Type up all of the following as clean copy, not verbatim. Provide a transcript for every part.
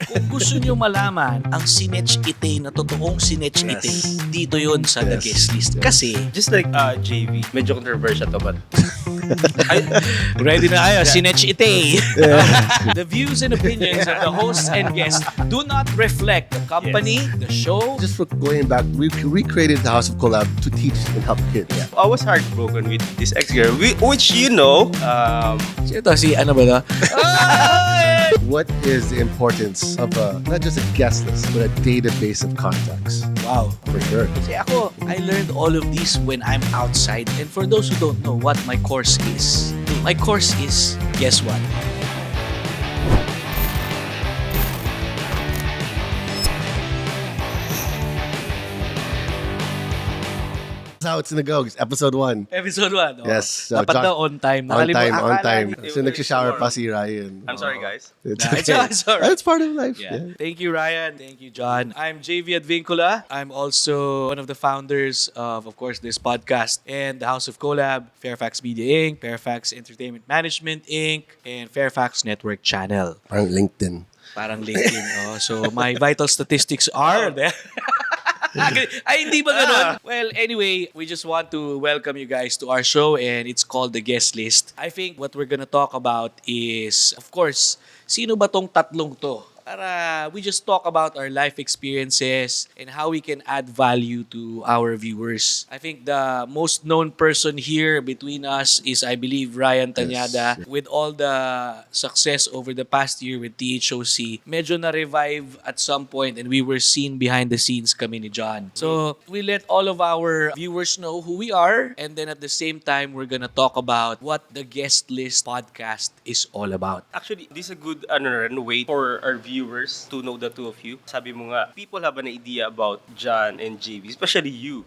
Kung gusto nyo malaman ang sinetch ite na totoong sinetch ite, dito yun sa The Guest List. Kasi, just like JV, medyo controversial to, but ready na kayo, sinetch ite. The views and opinions of the hosts and guests do not reflect the company, the show. Just for going back, we recreated the House of Collab to teach and help kids. I was heartbroken with this ex-girl, which you know, Ito, si ano ba na? What is the importance of not just a guest list, but a database of contacts? Wow. For sure. Kasi ako, I learned all of this when I'm outside. And for those who don't know what my course is, guess what? That's how it's gonna go. It's episode 1. Episode 1. Oh. Yes. So Dapat John- daw on time. On time. It So was nagsishower pa tomorrow. si Ryan. I'm sorry guys. It's Nah, it's alright. It's part of life. Yeah. Yeah. Thank you, Ryan. Thank you, John. I'm JV Advincula. I'm also one of the founders of course, this podcast and the House of Collab, FAIRFAX Media Inc., FAIRFAX Entertainment Management Inc., and FAIRFAX Network Channel. Parang LinkedIn. Parang LinkedIn. Oh. So my vital statistics are there. Ay, hindi ba ganun? Well, anyway, we just want to welcome you guys to our show and it's called The Guest List. I think what we're gonna talk about is, of course, sino ba tong tatlong to? Para we just talk about our life experiences and how we can add value to our viewers. I think the most known person here between us is, I believe, Ryan Tanyada. Yes. With all the success over the past year with THOC, medyo na-revive at some point and we were seen behind the scenes kami ni John. So, we let all of our viewers know who we are and then at the same time, we're gonna talk about what the Guest List podcast is all about. Actually, this is a good way for our viewers to know the two of you. Sabi mo nga, people have an idea about John and JV, especially you.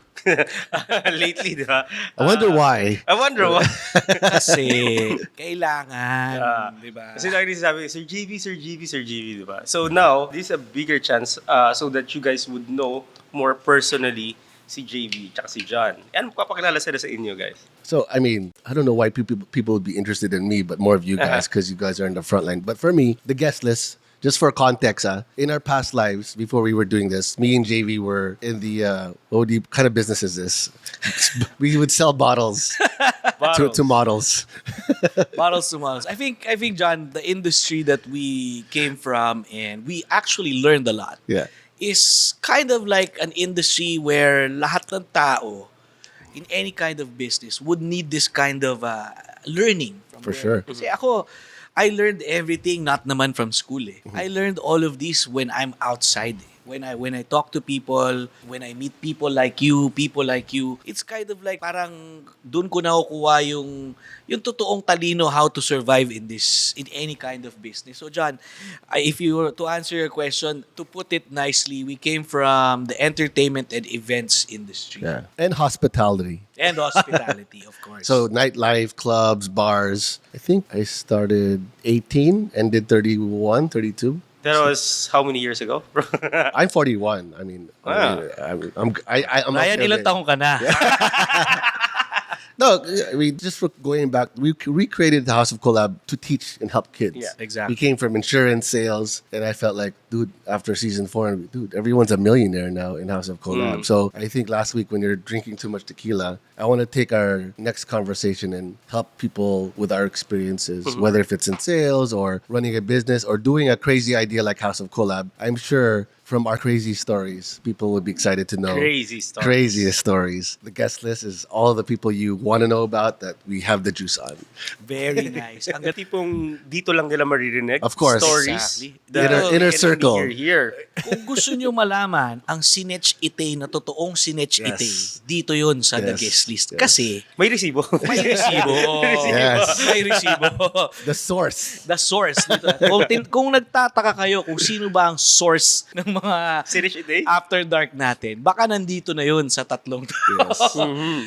Lately, di ba? I wonder why. I wonder why. Kasi, kailangan, di ba? Kasi lagi sabi, Sir JV, di ba? So now, this is a bigger chance so that you guys would know more personally si JV tsaka si John. Ano papakilala sila sa inyo, guys? So, I mean, I don't know why people would be interested in me, but more of you guys because you guys are in the front line. But for me, the guest list, just for context, in our past lives, before we were doing this, me and JV were in the, what kind of business is this? We would sell bottles to models. Bottles to models. I think, John, the industry that we came from and we actually learned a lot Yeah. is kind of like an industry where lahat ng tao in any kind of business would need this kind of learning. For sure. Kasi ako, I learned everything not naman from school eh. I learned all of this when I'm outside eh. When I talk to people, when I meet people like you, it's kind of like parang doon ko nakukuha yung totoong talino how to survive in any kind of business. So John, if you were to answer your question, to put it nicely, we came from the entertainment and events industry. Yeah. And hospitality. And hospitality, of course. So nightlife, clubs, bars. I think I started 18 and did 31, 32. That was how many years ago? I'm 41. I mean, I'm Ryan, ilang taong ka na? No, I mean, just for going back, we recreated the House of Collab to teach and help kids. Yeah, exactly. We came from insurance sales, and I felt like, dude, after season 4, dude, everyone's a millionaire now in House of Collab. So I think last week when you're drinking too much tequila, I want to take our next conversation and help people with our experiences, whether if it's in sales or running a business or doing a crazy idea like House of Collab. I'm sure from our crazy stories, people would be excited to know. Crazy stories. Craziest stories. The guest list is all the people you want to know about that we have the juice on. Very nice. Ang tipong dito lang nila maririnig. Of course. Stories. Exactly. Inner circle. Here. Kung gusto nyo malaman ang sinetch ite na totoong sinetch ite, dito yun sa The Yes. Guest List. Yes. Kasi, May resibo. may resibo. Yes. May resibo. The source. The source. Dito. Kung nagtataka kayo kung sino ba ang source ng mga Finish it, eh? after dark natin, baka nandito na yun sa tatlong to. Yes.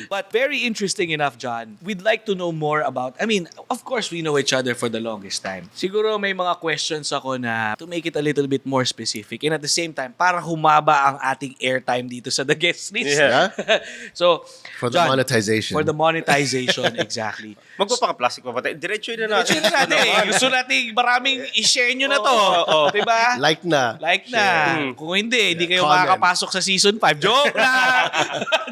But very interesting enough, John. We'd like to know more about, I mean, of course, we know each other for the longest time. Siguro may mga questions ako na to make it a little bit more specific. And at the same time, para humaba ang ating airtime dito sa The Guest List. Yeah. So, For the monetization. For the monetization, exactly. Magpapaka-plastic pa ba tayo? Diretso na natin. Diretso na natin eh. Gusto natin maraming i-share nyo na to. Diba? Like na. Like na. Kung hindi kayo Comment. makakapasok sa season 5. Joke lang!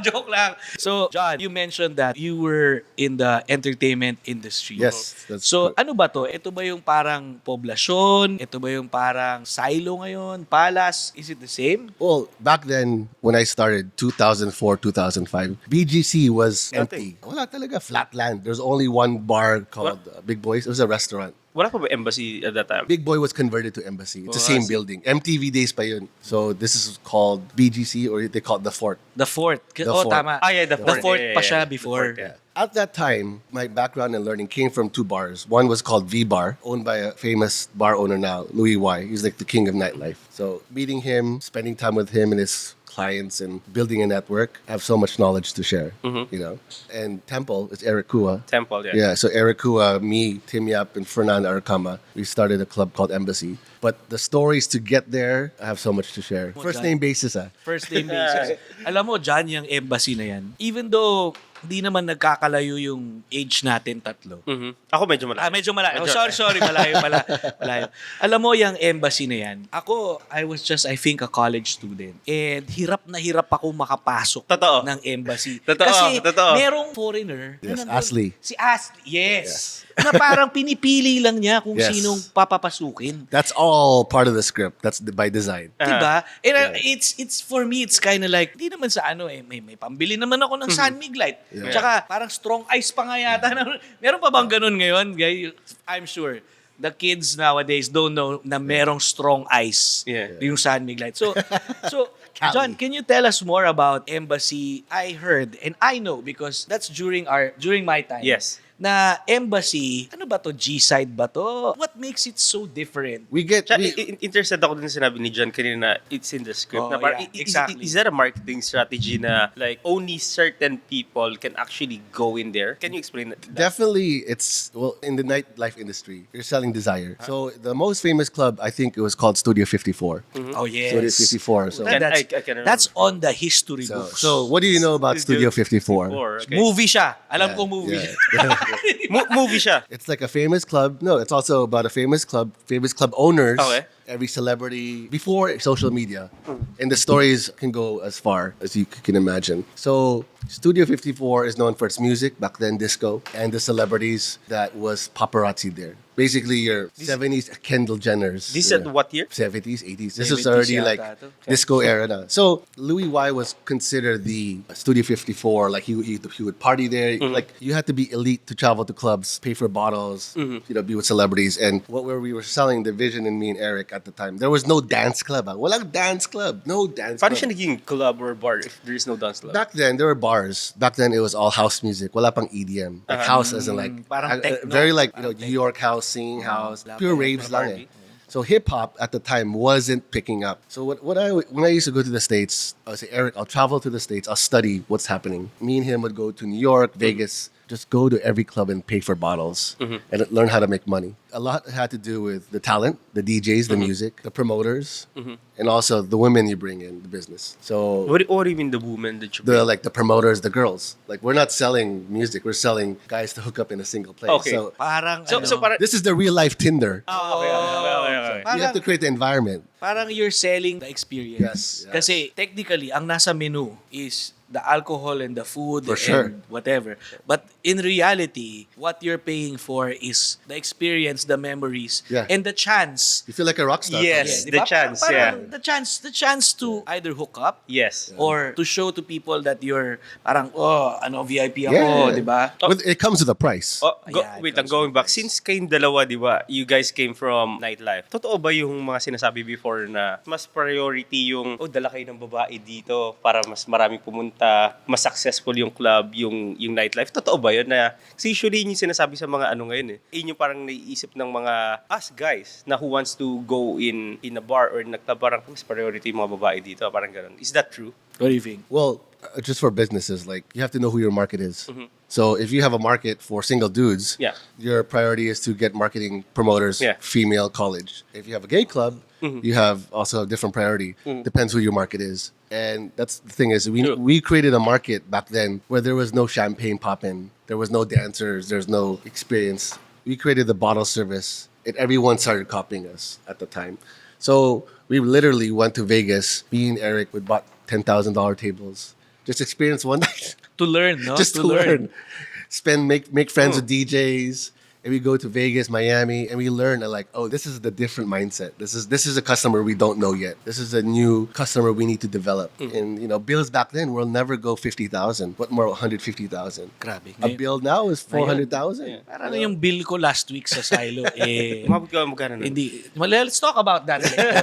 Joke lang. So, John, you mentioned that you were in the entertainment industry. Yes. That's So, correct. ano ba to? Ito ba yung parang poblasyon? Ito ba yung parang silo ngayon? Palace? Is it the same? Well, back then, when I started, 2004, 2005, BGC was empty. Wala talaga, flat land. There's only one bar called Big Boys. It was a restaurant. Wala pa ba embassy at that time? Big Boy was converted to Embassy. It's the Oh, same I see. building. MTV days pa yun. So this is called BGC, or they call it the Fort. The Fort. The Oh, Fort. tama. Yeah, the Fort. Fort Yeah, pa yeah, siya yeah. before. The Fort, yeah. At that time, my background and learning came from two bars. One was called V Bar, owned by a famous bar owner now, Louis Y. He's like the king of nightlife. So meeting him, spending time with him and his clients and building a network, I have so much knowledge to share, you know. And Temple, it's Eric Kua. Temple, yeah. Yeah, so Eric Kua, me, Tim Yap, and Fernand Arcama, we started a club called Embassy. But the stories to get there, I have so much to share. First name basis, First name basis. Alam mo, John, yung embassy na yan, even though hindi naman nagkakalayo yung age natin tatlo. Ako medyo malayo. Medyo malayo. Oh, sorry, malayo pala. Malayo. Alam mo, yung embassy na yan, ako, I was just, I think, a college student. And hirap na hirap ako makapasok Totoo. ng embassy. Totoo, Kasi totoo. merong foreigner. Yes, na nandun. Ashley. Si Ashley, yes. Na parang pinipili lang niya kung Yes. sinong papapasukin. That's all part of the script. That's by design. Diba? And it's for me, it's kind of like, di naman sa ano may pambili naman ako ng San Mig Light. Tsaka parang strong ice pa nga yata. Meron pa bang ganun ngayon? Guys? I'm sure the kids nowadays don't know na merong strong ice yung San Mig Light. So John, can you tell us more about Embassy? I heard and I know because that's during my time. Yes. Na Embassy, ano ba to? G-side ba to? What makes it so different? We get... Siya, we- interested ako din sa sinabi ni John kanina, it's in the script. Oh, na parang, yeah, exactly. Is that a marketing strategy na like only certain people can actually go in there? Can you explain that? Definitely, it's, well, in the nightlife industry, you're selling desire. So the most famous club, I think it was called Studio 54. Oh, yes. Studio 54. So, I can remember. That's on the history books. so what do you know about Studio 54? Okay. Movie siya. Alam ko movie. Yeah. Movie siya. It's like a famous club. No, it's also about a famous club owners. Okay. Every celebrity before social media. And the stories can go as far as you can imagine. So Studio 54 is known for its music, back then disco, and the celebrities that was paparazzi there. Basically your 70s Kendall Jenners. This at what year? 70s, 80s. This 70s was already yata like to. disco era na. So Louis Y was considered the Studio 54. Like he would party there. Like you had to be elite to travel to clubs, pay for bottles, you know, be with celebrities. And what we were selling, the vision in me and Eric at the time, there was no dance club. Walang dance club. No dance Paano club. siya naging club or bar if there is no dance club? Back then, there were bars. Back then, it was all house music. Wala pang EDM. Like house as in like, parang techno. very like, you know, Parang New York house, singing house, Wala pure pa raves yung lang party. eh. So hip hop at the time wasn't picking up. So when I used to go to the States, I would say, Eric, I'll travel to the States. I'll study what's happening. Me and him would go to New York, Vegas, just go to every club and pay for bottles and learn how to make money. A lot had to do with the talent, the DJs, the music, the promoters, and also the women you bring in the business. So What do you mean the woman that you the promoters, the girls. Like we're not selling music, we're selling guys to hook up in a single place. Okay. So Parang, So parang, this is the real life Tinder. okay. You have to create the environment. Parang you're selling the experience. Yes, yes. Kasi technically, ang nasa menu is the alcohol and the food For and sure. whatever. But in reality, what you're paying for is the experience, the memories, Yeah. and the chance. You feel like a rock star. Yes. Di The ba? chance, Parang the chance to either hook up Yes. or to show to people that you're parang, VIP ako, Yeah. di ba? It comes with a price. Yeah, it Wait, comes going with back. Since kayong dalawa, di ba, you guys came from nightlife. Totoo ba yung mga sinasabi before na mas priority yung, dala kayo ng babae dito para mas maraming pumunta mas successful yung club, yung nightlife. Totoo ba yun na kasi usually yun yung sinasabi sa mga ano ngayon eh. Yun yung parang naiisip ng mga us guys na who wants to go in a bar or in a club, parang mas priority yung mga babae dito, parang ganun. Is that true? What do you think? Well, just for businesses, like you have to know who your market is. So if you have a market for single dudes, Yeah. your priority is to get marketing promoters, Yeah. female college. If you have a gay club, you have also a different priority. Depends who your market is. And that's the thing is True. we created a market back then where there was no champagne popping, there was no dancers, there's no experience. We created the bottle service and everyone started copying us at the time. So we literally went to Vegas. Me and Eric, we bought $10,000 tables. Just experience one night. To learn, no? Just to learn. Make friends with DJs. And we go to Vegas, Miami, and we learn that like, oh, this is the different mindset. This is a customer we don't know yet. This is a new customer we need to develop. And bills back then will never go 50,000. What more 150,000? Grabe. A bill now is 400,000. Parang yung bill ko last week sa Silo, Umabot ka magkano nun? hindi. Well, let's talk about that later.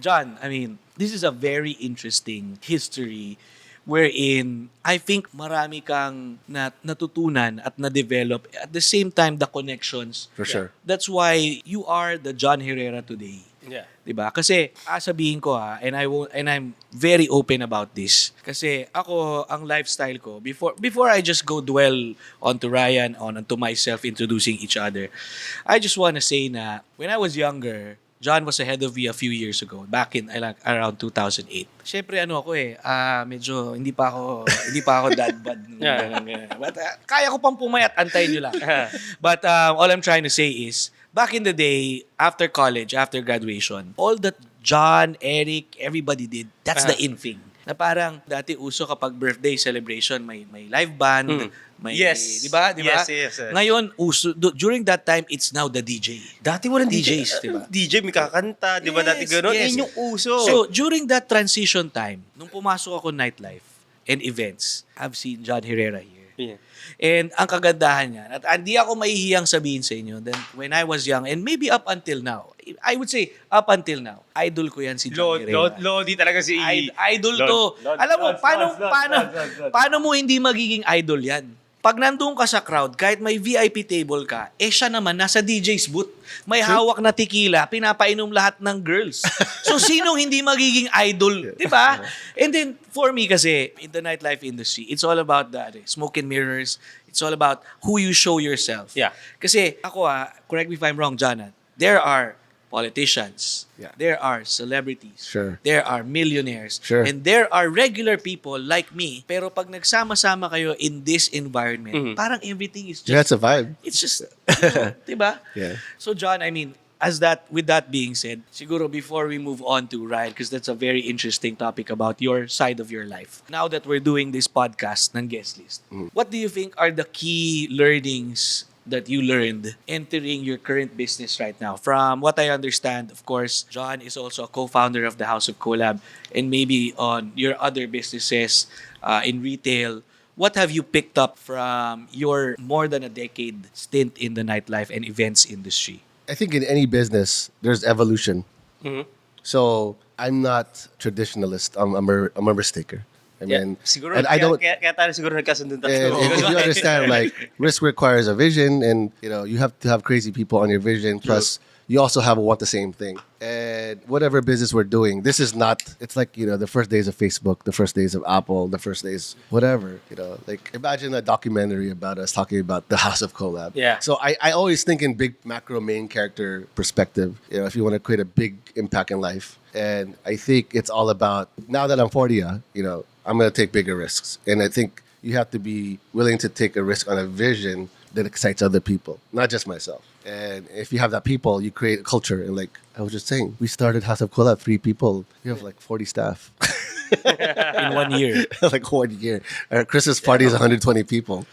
John, I mean, this is a very interesting history wherein I think marami kang natutunan at na-develop. At the same time, the connections. For sure. That's why you are the John Herrera today. Yeah. 'Di ba? Kasi sabihin ko and I'm very open about this. Kasi ako ang lifestyle ko before I just go dwell onto Ryan onto myself introducing each other. I just want to say na when I was younger, John was ahead of me a few years ago, back in around 2008. Siyempre medyo hindi pa ako dad bod. But kaya ko pang pumayat, antayin nyo lang. But all I'm trying to say is, back in the day, after college, after graduation, all that John, Eric, everybody did, that's the in thing. Na parang dati uso kapag birthday celebration, may live band, may, Yes. di ba? Yes. Ngayon, during that time, it's now the DJ. Dati walang DJs, DJ. diba? DJ, may kakanta, di ba? Dati gano'n. Yes. Yun yung uso. So, during that transition time, nung pumasok ako nightlife and events, I've seen John Herrera here. Yeah. And ang kagandahan niya, at hindi ako mahihiyang sabihin sa inyo, then when I was young, and maybe up until now, I would say up until now, idol ko yan si John Herrera. Lodi talaga si Idol to. Alam mo, paano mo hindi magiging idol yan? Pag nandun ka sa crowd, kahit may VIP table ka, siya naman nasa DJ's booth. May hawak na tequila, pinapainom lahat ng girls. So, sinong hindi magiging idol? Di ba? And then, for me kasi, in the nightlife industry, it's all about that. Smoke and mirrors. It's all about who you show yourself. Yeah. Kasi ako correct me if I'm wrong, John, there are politicians. Yeah. There are celebrities. Sure. There are millionaires. Sure. And there are regular people like me. Pero pag nagsama-sama kayo in this environment, parang everything is just... That's a vibe. It's just, diba? Yeah. So John, I mean, with that being said, siguro before we move on to Ryan, because that's a very interesting topic about your side of your life. Now that we're doing this podcast ng guest list, what do you think are the key learnings that you learned entering your current business right now? From what I understand, of course, John is also a co-founder of the House of Collab, and maybe on your other businesses in retail. What have you picked up from your more than a decade stint in the nightlife and events industry? I think in any business, there's evolution. So I'm not traditionalist. I'm a risk taker. I mean, siguro, and I don't. Kaya tayo siguro nagkasundun And tatlo. if you understand, like risk requires a vision, and you have to have crazy people on your vision. Plus, you also want the same thing. And whatever business we're doing, this is not. It's like the first days of Facebook, the first days of Apple, the first days whatever. Like imagine a documentary about us talking about the House of Collab. Yeah. So I always think in big macro main character perspective. If you want to create a big impact in life, and I think it's all about now that I'm 40. I'm going to take bigger risks. And I think you have to be willing to take a risk on a vision that excites other people, not just myself. And if you have that people, you create a culture. And like I was just saying, we started House of Collab, 3 people. We have like 40 staff. In 1 year. Like 1 year. Our Christmas party is 120 people.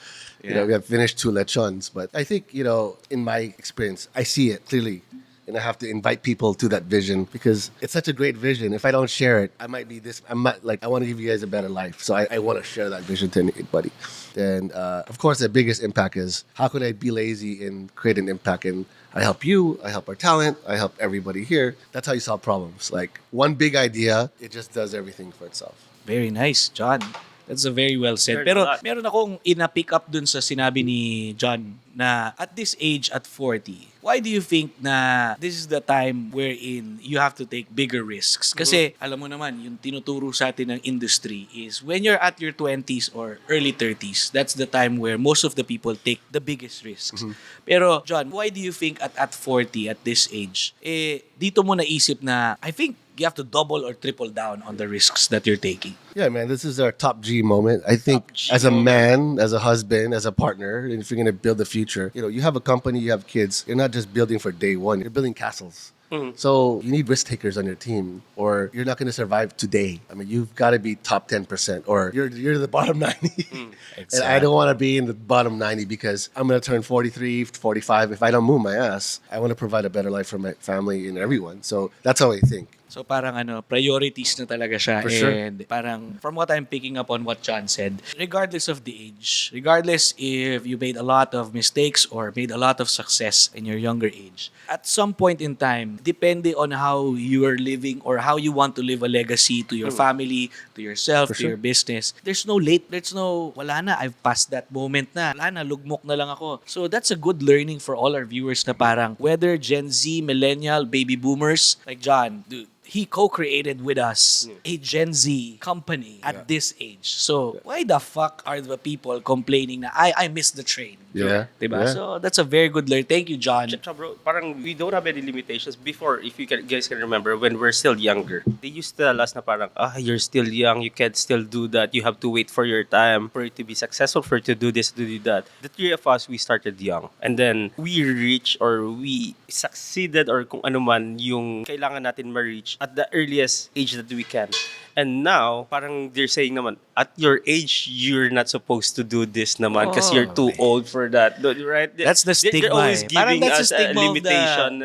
We have finished 2 lechons. But I think, in my experience, I see it clearly. And I have to invite people to that vision because it's such a great vision. If I don't share it, I might be this. I want to give you guys a better life. So I want to share that vision to anybody. And of course, the biggest impact is how could I be lazy and create an impact? And I help you, I help our talent, I help everybody here. That's how you solve problems. Like one big idea, it just does everything for itself. Very nice, John. That's a very well said. Learned Pero a lot. meron akong ina-pick up dun sa sinabi ni John na at this age, at 40, why do you think na this is the time wherein you have to take bigger risks? Kasi alam mo naman, yung tinuturo sa atin ng industry is when you're at your 20s or early 30s, that's the time where most of the people take the biggest risks. Pero John, why do you think at 40, at this age, dito mo naisip na I think you have to double or triple down on the risks that you're taking? Yeah, man, this is our top G moment. I think Top G as a moment. man, as a husband, as a partner, and if you're going to build the future, you have a company, you have kids, you're not just building for day one, you're building castles. So you need risk takers on your team, or you're not going to survive today. I mean, you've got to be top 10%, or you're the bottom 90. And I don't want to be in the bottom 90 because I'm going to turn 43, 45. If I don't move my ass, I want to provide a better life for my family and everyone. So that's how I think. So parang priorities na talaga siya. For sure. And parang from what I'm picking up on what John said, regardless of the age, regardless if you made a lot of mistakes or made a lot of success in your younger age, at some point in time, depende on how you are living or how you want to leave a legacy to your family, to yourself, For to sure. your business. There's no late, wala na, I've passed that moment na. Wala na, lugmok na lang ako. So that's a good learning for all our viewers na parang whether Gen Z, millennial, baby boomers, like John, dude, he co-created with us a Gen Z company at this age. So, why the fuck are the people complaining na, I missed the train? Yeah. Diba? Yeah. So, that's a very good learn. Thank you, John. So bro, parang we don't have any limitations before. If you guys can remember, when we're still younger, they used to tell us na parang, you're still young, you can still do that. You have to wait for your time for it to be successful, for it to do this, to do that. The three of us, we started young, and then we reached or we succeeded or kung ano man yung kailangan natin ma-reach at the earliest age that we can. And now, parang they're saying naman, at your age, you're not supposed to do this naman because you're too old for that. Right? That's the They're stigma. always Parang giving that's the us a stigma of limitation.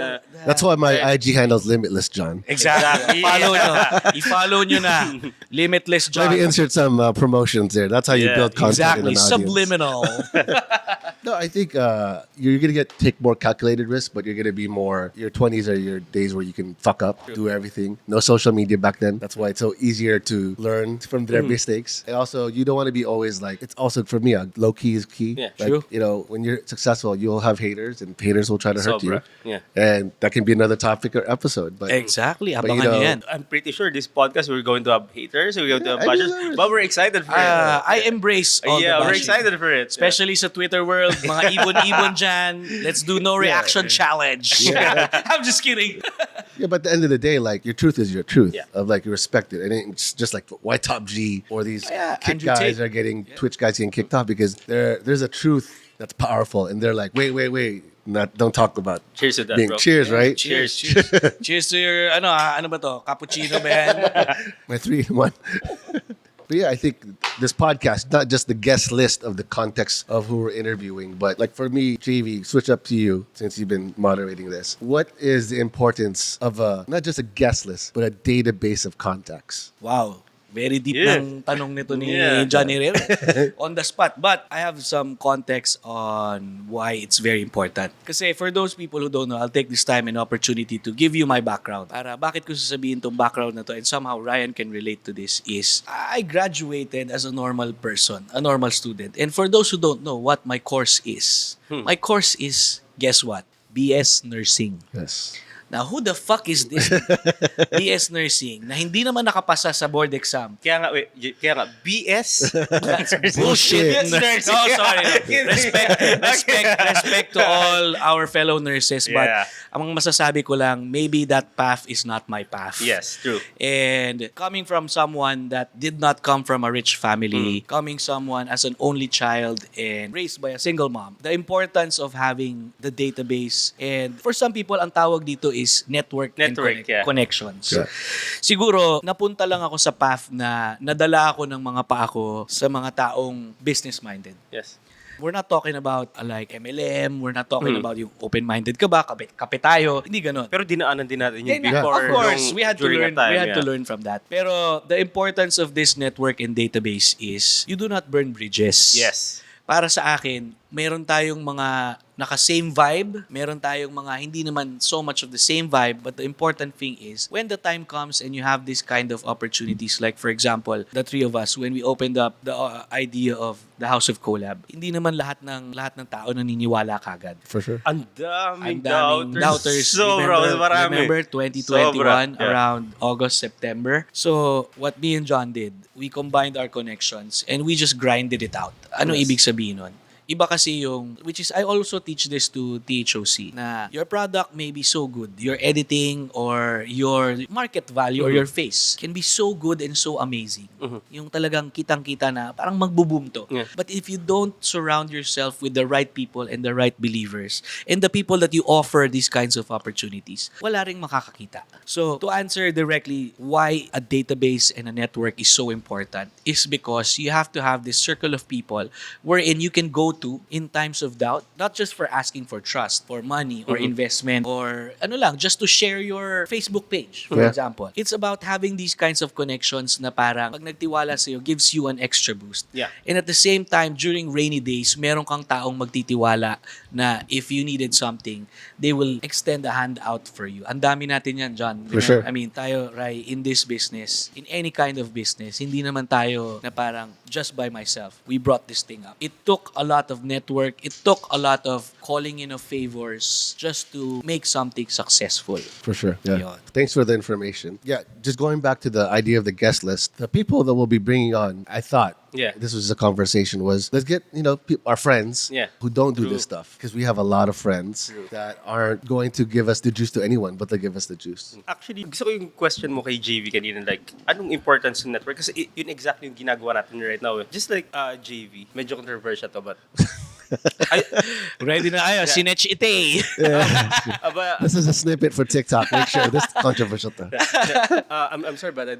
That's why my IG handle's limitless, John. Exactly. I-follow nyo na. Limitless John. Maybe insert some promotions there. That's how you Yeah, build content Exactly. in an audience. Subliminal. No, I think you're gonna take more calculated risks, but you're gonna be more. Your 20s are your days where you can fuck up, do everything. No social media back then. That's why it's so easier to learn from their mistakes. And also, you don't want to be always like. It's also for me, low key is key. Yeah, like, true. You know, when you're successful, you'll have haters, and haters will try to hurt you. Sobra. Yeah. And that can be another topic or episode. But Exactly. But, Abangan you know, nyo yan. I'm pretty sure this podcast we're going to have haters, we're going to have I bashers, deserve it. but we're excited for it. I embrace all Yeah, the we're bashing. excited for it. Especially sa Twitter world, mga ibon-ibon dyan. Let's do no reaction challenge. I'm just kidding. Yeah, but at the end of the day, like your truth is your truth. Yeah. Of like you respect it, and it's just like why Top G or these kick Andrew guys Tate. are getting Twitch guys getting kicked off because there's a truth that's powerful, and they're like, wait, don't talk about. Cheers to that, being, bro. Cheers, right? Cheers. Cheers to your, ano ba to? Cappuccino ba yan? My 3-in-1. But yeah, I think this podcast, not just the guest list of the context of who we're interviewing, but like for me, JV, switch up to you since you've been moderating this. What is the importance of not just a guest list, but a database of contacts? Wow. Very deep Yeah. ng tanong nito ni Yeah. Johnny Herrera. On the spot. But I have some context on why it's very important. Kasi for those people who don't know, I'll take this time and opportunity to give you my background. Para bakit ko sasabihin tong background na to and somehow Ryan can relate to this is I graduated as a normal person, a normal student. And for those who don't know what my course is, my course is, guess what? BS Nursing. Yes. Now, who the fuck is this BS Nursing na hindi naman nakapasa sa board exam? Kaya nga, BS? Bullshit. BS nursing. No, sorry. Respect to all our fellow nurses. But Yeah. ang masasabi ko lang, maybe that path is not my path. Yes, true. And coming from someone that did not come from a rich family, coming someone as an only child and raised by a single mom, the importance of having the database, and for some people, ang tawag dito is network and Yeah. connections. Yeah. Siguro, napunta lang ako sa path na nadala ako ng mga paa ko sa mga taong business-minded. Yes. We're not talking about like MLM, we're not talking about yung open-minded ka ba, kape tayo, hindi ganun. Pero dinaanan din natin yung Then, before. of course, nung we had to during learn. a time, We had to yeah. learn from that. Pero the importance of this network and database is you do not burn bridges. Yes. Para sa akin, meron tayong mga naka-same vibe, meron tayong mga hindi naman so much of the same vibe, but the important thing is, when the time comes and you have this kind of opportunities, like for example, the three of us, when we opened up the idea of the House of Collab, hindi naman lahat ng tao naniniwala kagad. For sure. Ang daming doubters. Sobrang marami. Remember 2021, Sobra, yeah. around August, September? So, what me and John did, we combined our connections and we just grinded it out. Ano ibig sabihin nun? Iba kasi yung, which is, I also teach this to THOC, na your product may be so good, your editing or your market value or your face can be so good and so amazing. Yung talagang kitang-kita na parang magbo-boom to. Yeah. But if you don't surround yourself with the right people and the right believers and the people that you offer these kinds of opportunities, wala ring makakakita. So, to answer directly why a database and a network is so important is because you have to have this circle of people wherein you can go to in times of doubt, not just for asking for trust, for money, or investment, or ano lang, just to share your Facebook page, for example. It's about having these kinds of connections na parang pag nagtiwala sa'yo, gives you an extra boost. Yeah. And at the same time, during rainy days, meron kang taong magtitiwala na if you needed something, they will extend a hand out for you. Ang dami natin yan, John. For sure. I mean, tayo, Rai, in this business, in any kind of business, hindi naman tayo na parang just by myself. We brought this thing up. It took a lot of network. It took a lot of calling in of favors just to make something successful. For sure. Yeah. Yun. Thanks for the information. Yeah, just going back to the idea of the guest list, the people that we'll be bringing on, I thought this was a conversation was let's get, our friends who don't do this stuff, because we have a lot of friends that aren't going to give us the juice to anyone, but they give us the juice. Actually, gusto ko yung question mo kay JV kanina, like, anong importance ng network? Kasi yun exactly yung ginagawa natin right now. Just like JV, medyo controversial to, but Ready na kayo, sinetch ite. This is a snippet for TikTok. Make sure this is controversial. I'm sorry, but I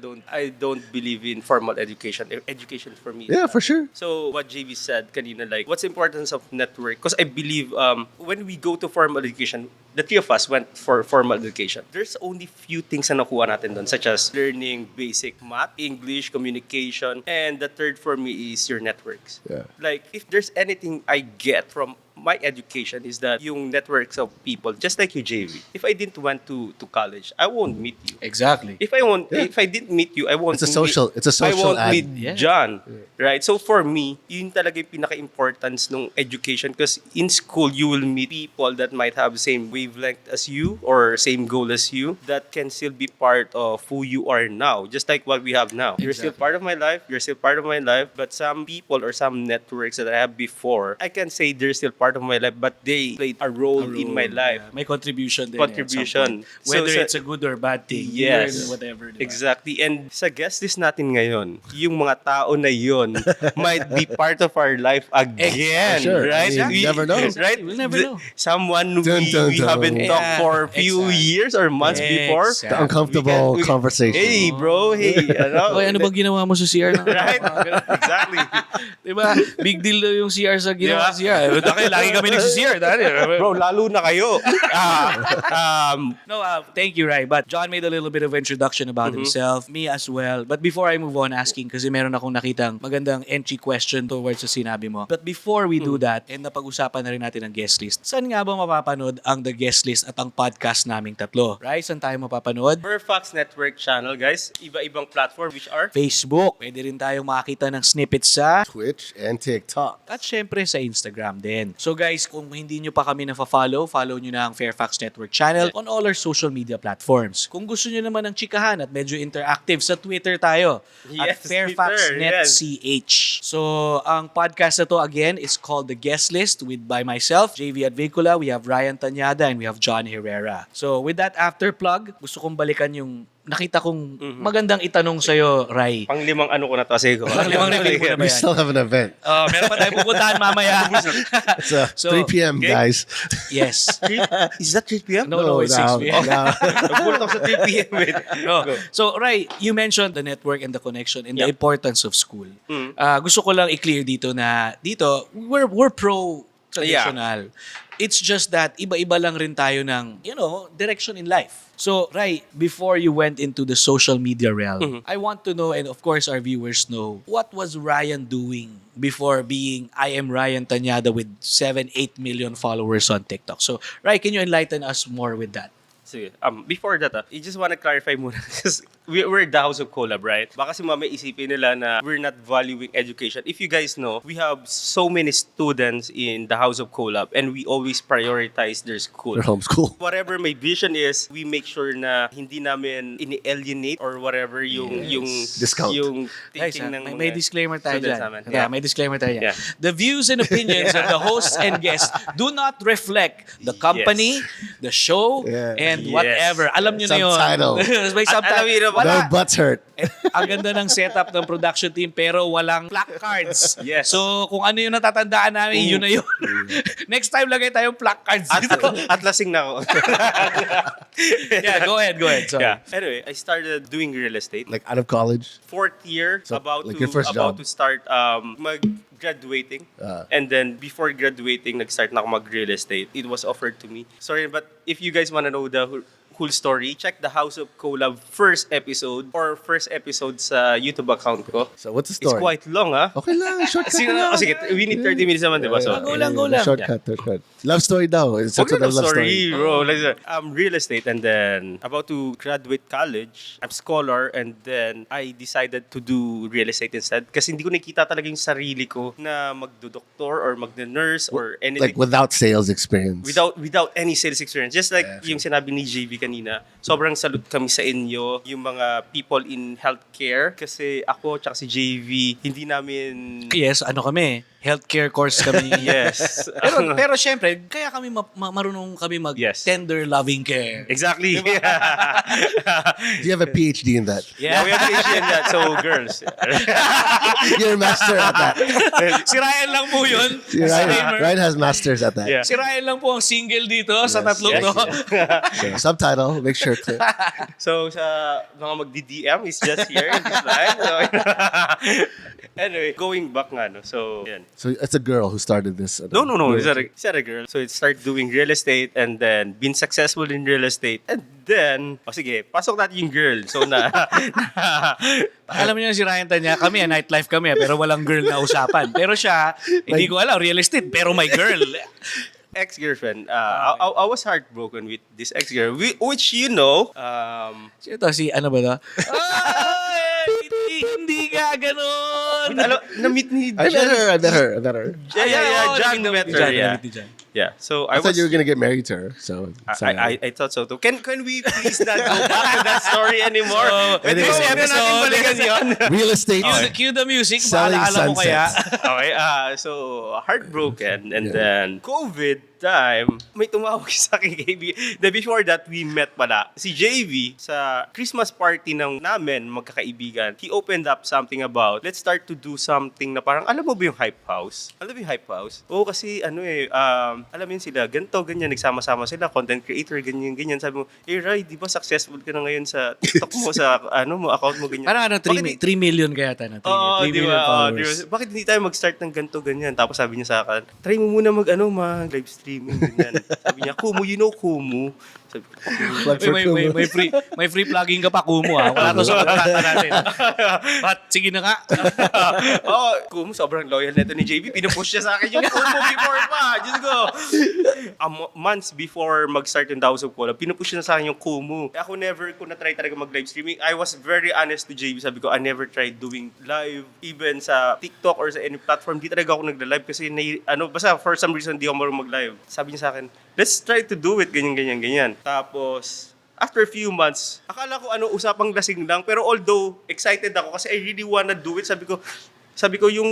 don't believe in formal education. Education for me. Yeah, for sure. So what JV said kanina, like, what's the importance of network? Because I believe when we go to formal education, the three of us went for formal education. There's only few things na nakuha natin doon, such as learning basic math, English, communication, and the third for me is your networks. Yeah. Like, if there's anything I get from my education is that yung networks of people, just like you, JV. If I didn't went to college, I won't meet you. Exactly. If I didn't meet you, I won't. It's a social I won't ad. meet John, right? So for me, yun talaga yung pinaka-importance ng education, because in school you will meet people that might have the same wavelength as you or same goal as you, that can still be part of who you are now, just like what we have now. You're still part of my life. You're still part of my life. But some people or some networks that I have before, I can say they're still part of my life, but they played a role in my life. Yeah. May contribution din. Contribution. Whether So, it's a good or bad thing. Yes. You learn whatever. Diba? Exactly. And sa guest list natin ngayon, yung mga tao na yun might be part of our life again. Sure. Right? I mean, you never know. Right? We'll never know. Someone Dun, dun, we dun. haven't talked Yeah, for a few exactly. years or months before. Exactly. The uncomfortable conversation. Hey, bro. Hey. Ano bang ginawa mo sa CR? Right? Exactly. Diba? Big deal daw yung CR sa ginawa sa CR. Lagi kami nagsi-CR. Bro, lalo na kayo. No, thank you, Rai. But John made a little bit of introduction about himself, me as well. But before I move on asking, kasi meron akong nakitang magandang entry question towards sa sinabi mo. But before we do that, and napag-usapan na rin natin ang guest list, saan nga ba mapapanood ang The Guest List at ang podcast naming tatlo? Rai, saan tayo mapapanood? FAIRFAX Network Channel, guys. Iba-ibang platform, which are Facebook. Pwede rin tayong makakita ng snippets sa Twitch and TikTok. at syempre sa Instagram din. So guys, kung hindi nyo pa kami na-follow, follow nyo na ang FAIRFAX Network Channel on all our social media platforms. Kung gusto nyo naman ng chikahan at medyo interactive, sa Twitter tayo at Yes, FAIRFAXNetCH. So, ang podcast na to again is called The Guest List by myself, JV Advicula, we have Ryan Tanyada, and we have John Herrera. So, with that after plug, gusto kong balikan yung nakita kong magandang itanong sa'yo, Rai. pang-limang ano ko na to. Sige ko. Pang-limang review ko na ba We yan? still have an event. Meron pa tayo pupuntahan mamaya. It's So, 3 p.m., okay. guys. Yes. Is that 3 p.m.? No, it's 6 p.m. Nagulat ako sa 3 p.m. No. So, Rai, you mentioned the network and the connection and the Yep. importance of school. Gusto ko lang i-clear dito na we're pro traditional. It's just that iba-iba lang rin tayo ng, direction in life. So, Rai, before you went into the social media realm, I want to know, and of course our viewers know, what was Ryan doing before being I am Ryan Tanyada with 7-8 million followers on TikTok? So, Rai, can you enlighten us more with that? Sige. Before that, I just want to clarify muna because we're the House of Collab, right? Baka si mama isipin nila na we're not valuing education. If you guys know, we have so many students in the House of Collab and we always prioritize their school. Their homeschool. Whatever my vision is, we make sure na hindi namin ini-alienate or whatever yung Discount. yung Guys, thinking ng may mga disclaimer tayo students dyan. namin. Yeah, may disclaimer tayo dyan. Yeah. The views and opinions of the hosts and guests do not reflect the company, the show, Yeah. and Yes. whatever. Alam nyo na yun. Subtitle. May subtitle. Alam nyo na ba? Wala. Their butts hurt. Ang ganda ng setup ng production team pero walang placards. Yes. So, kung ano yung natatandaan namin, yun na yun. Next time, lagay tayong placards dito. At lasing na ako. Yeah, go ahead. Sorry. Yeah. Anyway, I started doing real estate. Like out of college. Fourth year, So, about like to your first about job. to start graduating. And then before graduating, nag-start na ako mag-real estate. It was offered to me. Sorry, but if you guys want to know the whole story, check the House of Collab first episode sa YouTube account ko. So what's the It's story? quite long, ha? Okay lang, shortcut Sige, lang. sige, we need 30 minutes naman, di ba? So, Go lang. Shortcut. Love story daw. It's Huwag such a na love story, story. bro. Like, real estate and then about to graduate college. I'm scholar and then I decided to do real estate instead kasi hindi ko nakita talaga yung sarili ko na magdo-doktor or magdo-nurse or anything. Like without sales experience. Without any sales experience. Just like yung sinabi ni JV kanina, sobrang salute kami sa inyo, yung mga people in healthcare. Kasi ako tsaka si JV, hindi namin... Yes, ano kami, healthcare course kami. Yes. pero syempre, kaya kami marunong kami Yes. tender loving care. Exactly. Do you have a PhD in that? Yeah, we have PhD in that. So, girls. You're a master at that. Si Ryan lang po yun. Disclaimer. Ryan has masters at that. Yeah. Si Ryan lang po ang single dito sa tatlong yes, to. So, subtitle, make sure to. So, sa mga magdi-DM is just here in this live. So, anyway, going back nga, no? So, yan. So it's a girl who started this. No. It's not a girl. So, it started doing real estate and then been successful in real estate. And then, sige, pasok natin yung girl. So, Alam niyo si Ryan Tanya, kami, nightlife kami, pero walang girl na usapan. Pero siya, hindi ko alam, real estate, pero may girl. ex-girlfriend. I was heartbroken with this ex-girl, which you know. Sino to? Si ano ba to? Hindi ka ganun. Na-meet ni I met her. Yeah, John met her. Yeah. So I thought you were gonna get married to her. So I thought so too. Can we please not go back to that story anymore? Anyway, Kasi natin balikan yun. real estate. Cue the music. Selling Maalaala mo kaya. Okay, so heartbroken and then COVID time, may tumawag sa akin kaibigan. Then before that, we met pala. Si JV, sa Christmas party ng namin, magkakaibigan, he opened up something about, let's start to do something na parang, alam mo ba yung Hype House? Alam mo yung Hype House? Oo, kasi alam yun sila, ganito, ganyan, nagsama-sama sila, content creator, ganyan. Sabi mo, Ray, di ba successful ka na ngayon sa TikTok mo, sa account mo, ganyan. Parang 3 million kaya tayo na. 3 million followers. Bakit hindi tayo mag-start ng ganito, ganyan? Tapos sabi niya sa akin, try mo muna mag-live streaming, ganyan. Sabi niya, Kumu, you know Kumu? Sabi ko, Plug for Kumu. may free plugging ka pa, Kumu, ha? Wala to sa kontrata natin. But, sige na nga. Kumu, sobrang loyal na ito ni JB. Pinupush niya sa akin yung Kumu before pa. Diyos ko. Months before mag-start yung House of Collab, pinupush niya sa akin yung Kumu. Ako never ko na-try talaga mag-live streaming. I was very honest to JB. Sabi ko, I never tried doing live. Even sa TikTok or sa any platform, di talaga ako nagla-live kasi basta for some reason, di ako marunong mag-live. Sabi niya sa akin, let's try to do it, ganyan. Tapos, after a few months, akala ko usapang lasing lang. Pero although excited ako kasi I really wanna do it, sabi ko yung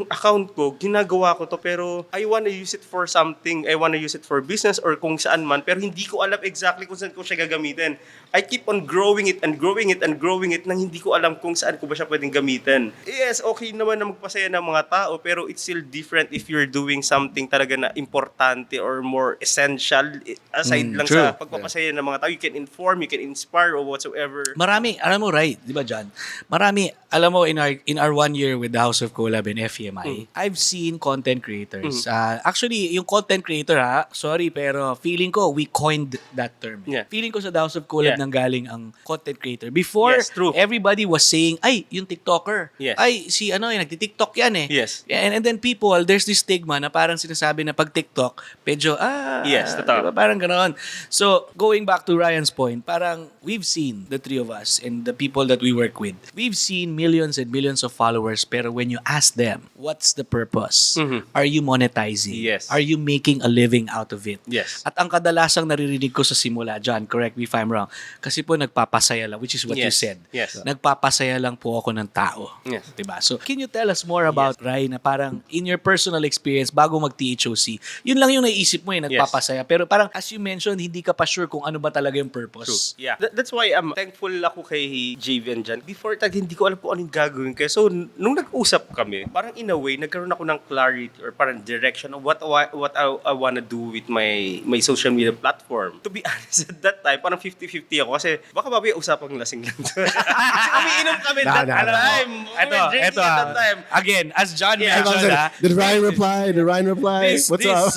account ko, ginagawa ko to pero I wanna use it for something. I wanna use it for business or kung saan man. Pero hindi ko alam exactly kung saan ko siya gagamitin. I keep on growing it nang hindi ko alam kung saan ko ba siya pwedeng gamitin. Yes, okay naman na magpasaya ng mga tao pero it's still different if you're doing something talaga na importante or more essential aside lang true. sa pagpapasaya ng mga tao. You can inform, you can inspire or whatsoever. Marami, alam mo, right, di ba, John? Marami, alam mo, in our 1 year with the House House of Collab and FEMI, I've seen content creators. Actually, yung content creator sorry, pero feeling ko we coined that term. Yeah. Feeling ko sa House of Collab Yeah. nanggaling ang content creator. Before, Yes, true. everybody was saying, ay, yung TikToker. Yes. Ay, si yung nagti-TikTok yan eh. Yes. And then people, there's this stigma na parang sinasabi na pag TikTok, medyo, Yes, totoo. diba? Parang ganoon. So, going back to Ryan's point, parang we've seen, the three of us and the people that we work with, we've seen millions and millions of followers, pero when you ask them, what's the purpose? Are you monetizing? Yes. Are you making a living out of it? Yes. At ang kadalasang naririnig ko sa simula, John, correct me if I'm wrong, kasi po nagpapasaya lang, which is what you Yes. said. Yes. Nagpapasaya lang po ako ng tao. Yes. Diba? So, can you tell us more about Rai na parang in your personal experience bago mag-THOC, yun lang yung naisip mo nagpapasaya. Pero parang as you mentioned, hindi ka pa sure kung ano ba talaga yung purpose. Yeah. That's why I'm thankful ako kay JV and Jan. Before that, hindi ko alam po anong gagawin. Kaya so, nung nag-usap kami, parang in a way, nagkaroon ako ng clarity or parang direction of what I wanna do with my social media platform. To be honest, at that time, parang 50-50 ako kasi baka babaya usapang lasing lang. Kasi umiinom kami that time. Ito, at that time. again, as John Yeah. mentioned, Did Ryan reply? Did Ryan reply? What's up?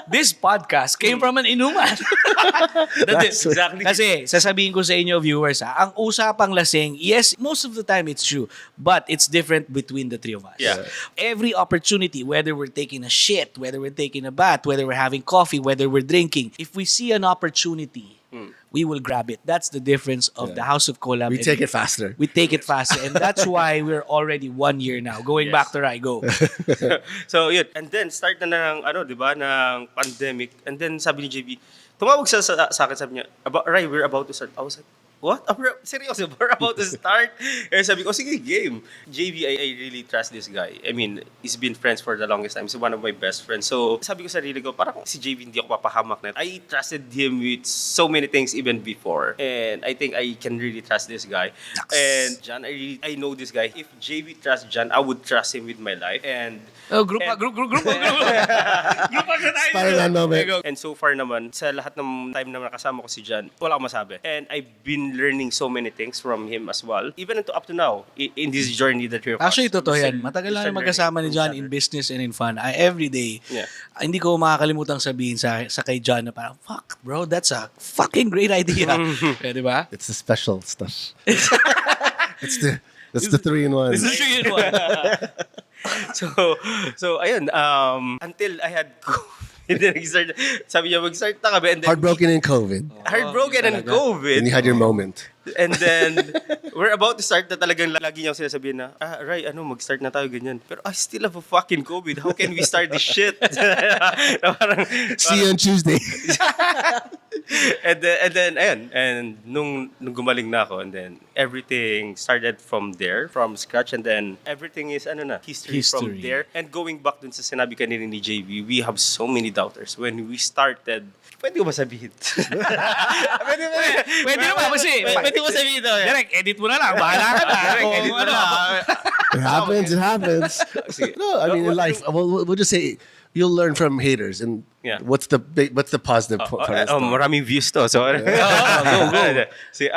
This podcast came from an inuman. Exactly. Kasi, sasabihin ko sa inyo, viewers, ang usapang lasing, yes, most of the time it's true, but it's different between the three of us. Yeah. Every opportunity, whether we're taking a shit, whether we're taking a bath, whether we're having coffee, whether we're drinking, if we see an opportunity, we will grab it. That's the difference of the House of Collab. We take it faster. We take it faster. And that's why we're already 1 year now. Going Yes. back to Rai, go. So, yun. And then, start na ng, di ba, ng pandemic. And then, sabi ni JB, tumawag sa akin, sabi niya, Rai, we're about to start. I was like, what? Seryoso, we're about to start? Eh, sabi ko, sige, game. JV, I really trust this guy. I mean, he's been friends for the longest time. He's one of my best friends. So, sabi ko sa sarili ko, parang si JV hindi ako papahamak na. I trusted him with so many things even before. And I think I can really trust this guy. And John, I know this guy. If JV trusts John, I would trust him with my life. And Group na tayo. Spider-Man moment. And so far naman, sa lahat ng time na nakasama ko si John, wala akong masabi. And I've been learning so many things from him as well. Even up to now, in this journey that we're Actually, totoo yan. Matagal lang magkasama ni John in business and in fun. Every day, hindi ko makakalimutang sabihin sa kay John na parang, fuck, bro, that's a fucking great idea. Di ba? It's the special stuff. It's the 3-in-1. This is 3-in-1. So ayun, until I had COVID, sabi niya mag-start na kami. And then Heartbroken in COVID. Heartbroken and COVID. And you had your moment. And then, we're about to start na talagang lagi niya sasabihin na, Rai, mag-start na tayo ganyan. Pero I still have a fucking COVID. How can we start this shit? See you on Tuesday. and then, ayun. And nung gumaling na ako, and then everything started from there, from scratch. And then, everything is, history from there. And going back dun sa sinabi kanina ni JV, we have so many doubters. When we started, pwede ko ba sabihin? Pwede naman kasi. Pwede mo sabihin ito. Direct, edit mo na lang. Bahala ka na. Edit mo na. It happens. No, I mean, in life, we'll just say, you'll learn from haters. And what's the positive part? Maraming views to. So, go. See,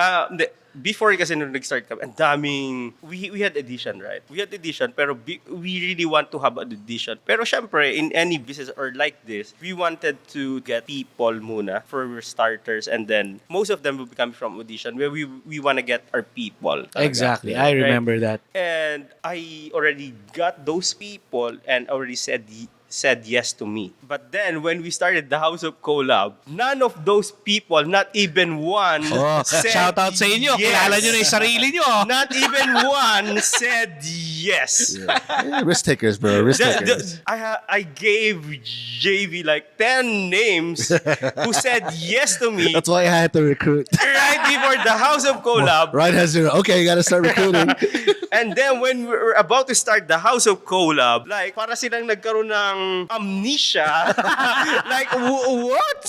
before kasi nung nag-start kami, ang daming, we had edition, right? We had edition, pero we really want to have an edition. Pero syempre, in any business or like this, we wanted to get people muna for starters, and then most of them will be coming from audition where we want to get our people. Exactly. I remember that. And I already got those people and already said yes to me. But then, when we started the House of Collab, none of those people, not even one, said Shout out sa inyo. yes. Kilala nyo na yung sarili nyo. Not even one said yes. Yeah, risk takers, bro. Risk takers. I gave JV like 10 names who said yes to me That's why I had to recruit. right before the House of Collab. Ryan has to, okay, you got to start recruiting. And then when we were about to start the House of Collab, like, para silang nagkaroon ng amnesia. Like, what?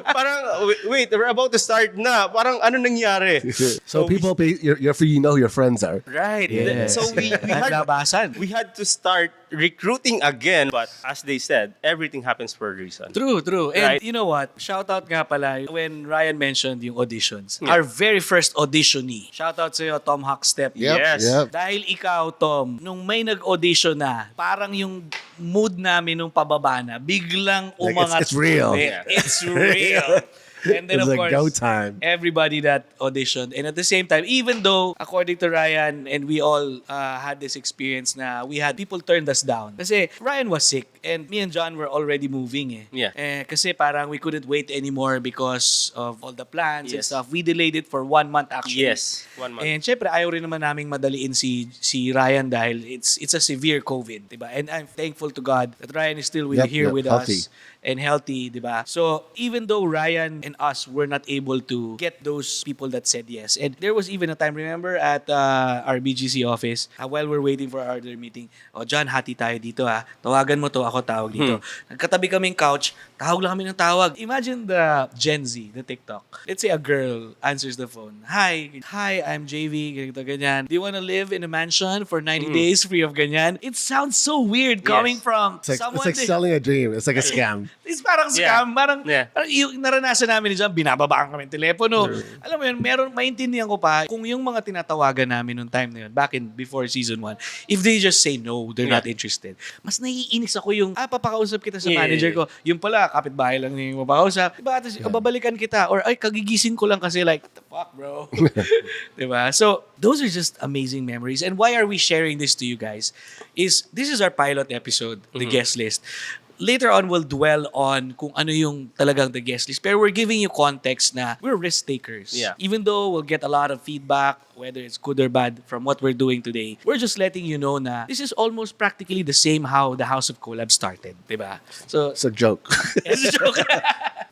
Parang, wait, we're about to start na. Parang, ano nangyari? So people pay, you know who your friends are. Right. Yes. So we Naglabasan. had to start recruiting again, but as they said, everything happens for a reason. True. And Right. you know what? Shout out nga pala when Ryan mentioned yung auditions. Yeah. Our very first auditionee. Shout out sa'yo, Tom Huckstep. Yep, Yes. yep. Dahil ikaw, Tom, nung may nag-audition na, parang yung mood namin nung pababa na, biglang Like, umangat. it's real. Yeah. It's real. And then It's of like course, go time. everybody that auditioned. And at the same time, even though, according to Ryan, and we all had this experience na we had people turned us down. Kasi Ryan was sick and me and John were already moving eh. Yeah. Kasi parang we couldn't wait anymore because of all the plans and Yes. stuff. We delayed it for 1 month actually. Yes, 1 month. And syempre, ayaw rin naman naming madaliin si Ryan dahil it's a severe COVID, diba? And I'm thankful to God that Ryan is still here with healthy. us and healthy, diba? So, even though Ryan and us were not able to get those people that said yes, and there was even a time, remember, at our BGC office, while we're waiting for our other meeting, John, hati tayo dito tawagan mo to, ako tawag dito. Nagkatabi kaming couch, tawag lang kami ng tawag. Imagine the Gen Z, the TikTok. Let's say a girl answers the phone. Hi, I'm JV, ganito, ganyan. Do you want to live in a mansion for 90 days free of ganyan? It sounds so weird coming from It's like, someone it's like selling a dream. It's like a scam. It's parang scam. Parang Yeah. yung naranasan namin ni John, binababaan kami ng telepono. Alam mo yun, maintindihan ko pa, kung yung mga tinatawagan namin noong time na yun, before season 1, if they just say no, they're not interested. Mas naiinis ako yung, papakausap kita sa manager ko. Yung pala, kapitbahay lang yung mapakausap. Diba? Tapos, babalikan kita. Or, kagigising ko lang kasi like, what the fuck, bro? Diba? So, those are just amazing memories. And why are we sharing this to you guys? This is our pilot episode, the guest list. Later on, we'll dwell on kung ano yung talagang the guest list. Pero we're giving you context na we're risk takers. Yeah. Even though we'll get a lot of feedback, whether it's good or bad, from what we're doing today, we're just letting you know na this is almost practically the same how the House of Collab started. Diba? So, It's a joke. it's a joke.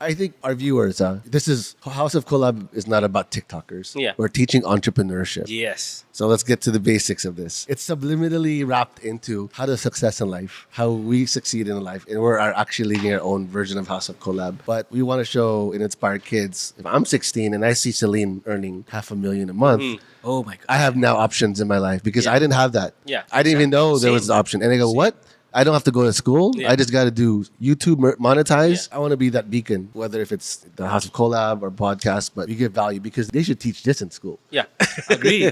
I think our viewers, this is House of Collab is not about TikTokers. Yeah. We're teaching entrepreneurship. Yes. So let's get to the basics of this. It's subliminally wrapped into how to success in life, how we succeed in life, and we're actually leading our own version of House of Collab. But we want to show and inspire kids. If I'm 16 and I see Celine earning $500,000 a month, Oh my God. I have now options in my life because I didn't have that. Yeah, I didn't even know there was Same. an option. And I go, what? I don't have to go to school. Yeah. I just got to do YouTube monetize. I want to be that beacon, whether if it's the House of Collab or podcast, but we give value because they should teach this in school. Yeah. Agree.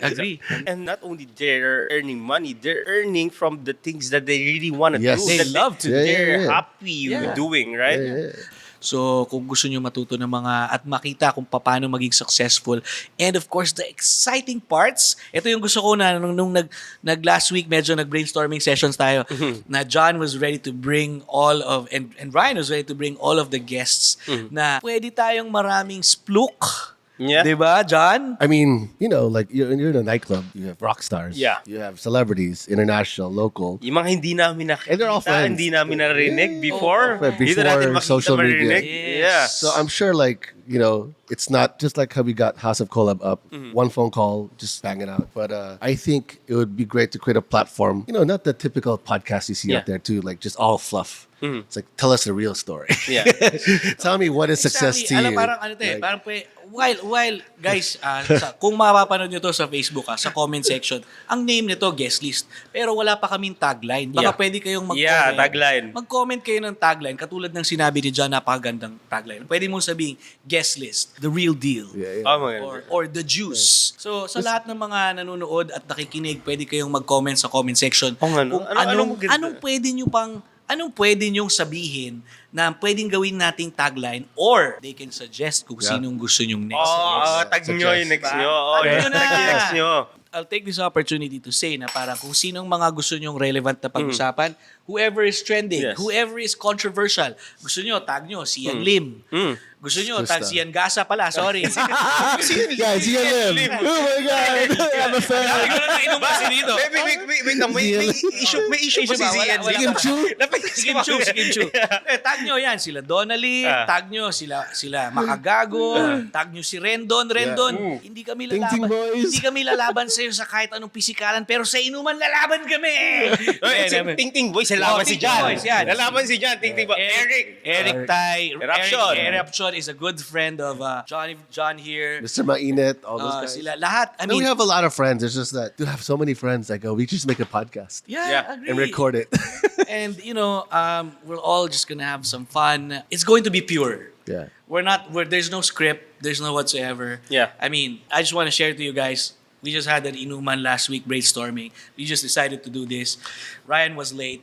And not only they're earning money, they're earning from the things that they really want to Yes. do. They that love to do. They're Yeah. happy with doing, right? Yeah. So, kung gusto nyo matuto ng mga at makita kung paano maging successful and of course, the exciting parts, ito yung gusto ko na nung last week, medyo nag-brainstorming sessions tayo na John was ready to bring all of, and Ryan was ready to bring all of the guests na pwede tayong maraming splook. Yeah. Diba, John? I mean, like you're in a nightclub, you have rock stars. Yeah. You have celebrities, international, local. Yung mga hindi namin nakita, And they're all friends. hindi namin narinig before. Oh, Dito natin before makita, social media. marinig. Yeah. So I'm sure, it's not just like how we got House of Collab up, one phone call, just banging out. But I think it would be great to create a platform, not the typical podcast you see out there too, like just all fluff. It's like, tell us a real story. Yeah. Tell me what is success to Alam, you. parang parang while guys, kung mapapanood nyo to sa Facebook, sa comment section, ang name nito, guest list. Pero wala pa kaming tagline. Baka Yeah. pwede kayong mag-comment. Yeah, tagline. Mag-comment kayo ng tagline. Katulad ng sinabi ni John, napakagandang tagline. Pwede mong sabihin, guest list, the real deal. Yeah. Oh, maganda. Or the juice. So, sa lahat ng mga nanonood at nakikinig, pwede kayong mag-comment sa comment section. Oh, ano? Kung Anong maganda? anong pwede nyong sabihin na pwedeng gawin nating tagline or they can suggest kung sinong gusto nyong next. Tag nyo yung next nyo. Tag nyo na. Tag yung next nyo. I'll take this opportunity to say na parang kung sinong mga gusto nyong relevant na pag-usapan, whoever is trending, Yes. whoever is controversial, gusto nyo, tag nyo, Sian Lim. Gusto nyo, tag Sian Gasa pala, sorry. Guys, you Lim. Oh my God. I'm a fan. Ikaw na nainom kasi dito. Wait, may issue pa si Zian. Kim Chu. Tag tag nyo yan, sila Donnelly, tag nyo sila Makagago, tag nyo si Rendon. Hindi kami Ting-ting lalaban. boys. Hindi kami lalaban sa iyo sa kahit anong pisikalan, pero sa inuman lalaban kami. Ting-ting boys, lalaban si Ting-ting John. boys, yan. Lalaban si John, ting-ting boys. Eric Tai, Eruption. Eruption is a good friend of John here. Mr. Mainit, all those guys. Sila lahat. I And mean, we have a lot of friends. It's just that, dude, I have so many friends. I go, we just make a podcast yeah, agree. and record it. And we're all just gonna have some fun. It's going to be pure. Yeah. There's no script. There's no whatsoever. Yeah. I mean, I just want to share to you guys. We just had an inuman last week brainstorming. We just decided to do this. Ryan was late.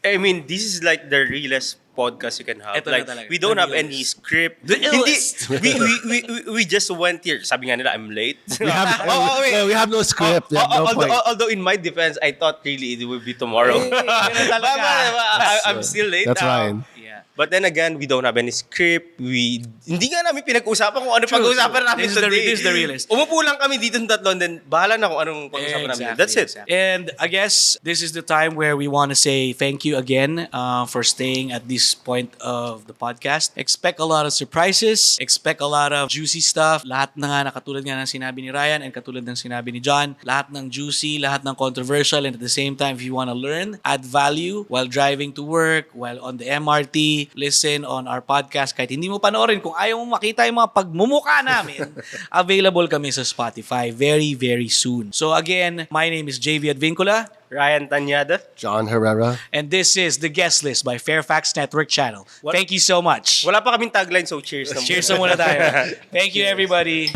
I mean, this is like the realest podcast you can have. Ito na Like, talaga. we don't The have any realest. script. The illest. We just went here. Sabi nga nila, I'm late. We have, wait. we have no script. We have no point. Although in my defense, I thought really it would be tomorrow. ganun talaga. I'm still late That's now. Ryan. Yeah. But then again, we don't have any script. Hindi nga namin pinag-usapan kung ano pag-uusapan namin This is the- today. this is the realest. Umupo lang kami dito ng tatlo, and then bahala na kung anong pag-usapan namin. That's it. And I guess this is the time where we want to say thank you again for staying at this point of the podcast. Expect a lot of surprises. Expect a lot of juicy stuff. Lahat na nga, katulad nga ng sinabi ni Ryan and katulad ng sinabi ni John, lahat ng juicy, lahat ng controversial, and at the same time, if you want to learn, add value while driving to work, while on the MRT, listen on our podcast. Kahit hindi mo panoorin, kung ayaw mo makita yung mga pagmumuka namin, available kami sa Spotify very, very soon. So again, my name is JV Advincula, Ryan Tanyada. John Herrera. and this is The Guest List by FAIRFAX Network Channel. Thank you so much. Wala pa kaming tagline, so cheers na muna. Cheers na muna tayo. Thank you, everybody.